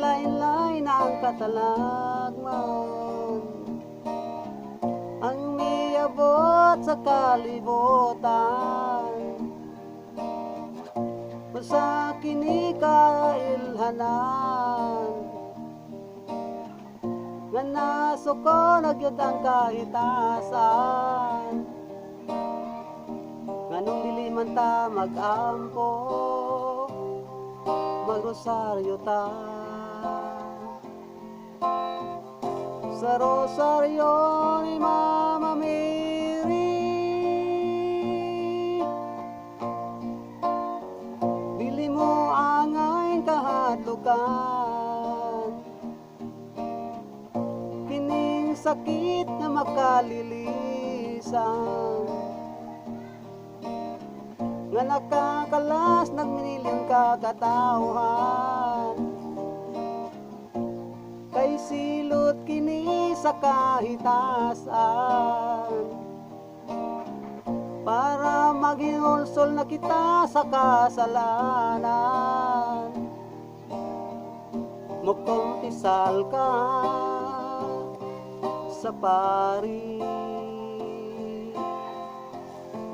lain-lain na ang katalagman, ang niyabot sa kalibutan, sa kini kailhanan, nga nasuko nagyod ang kahitasan, nga nung diliman ta mag-ampo, Magrosaryo ta. Sa Rosaryo ni Mama Mary, bili mo angay kahadlukan, kining sakit na makalilisan, nga nakakalas nagminilyong kakatauhan, kay silot kini sa kahitasan, para maghinulsol na kita sa kasalanan. Magkumpisal ka sa pari,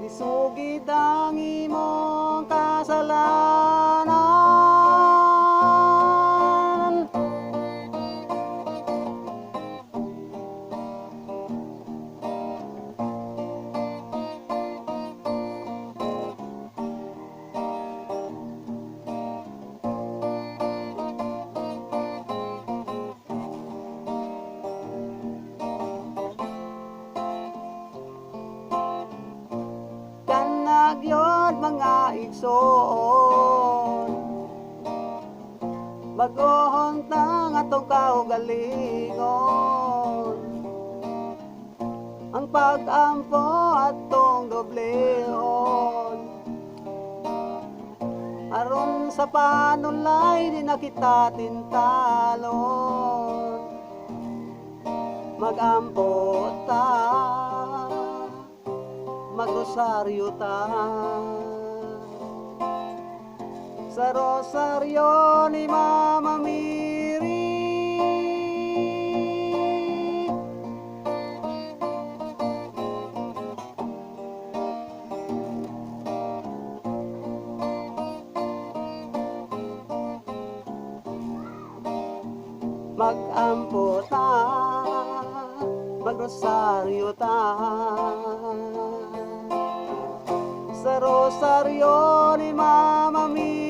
isugid ang imong kasalanan. Kanagyon mga igsoon, bagohon tang atong kaugalingon, ang pag-ampo atong doblehon, aron sa panulay di na kita tintalon. Mag-ampo ta, Magrosaryo ta. Sa Rosaryo ni Mama Mary, mag-ampo ta, Magrosaryo ta. Sa Rosaryo ni Mama Mary,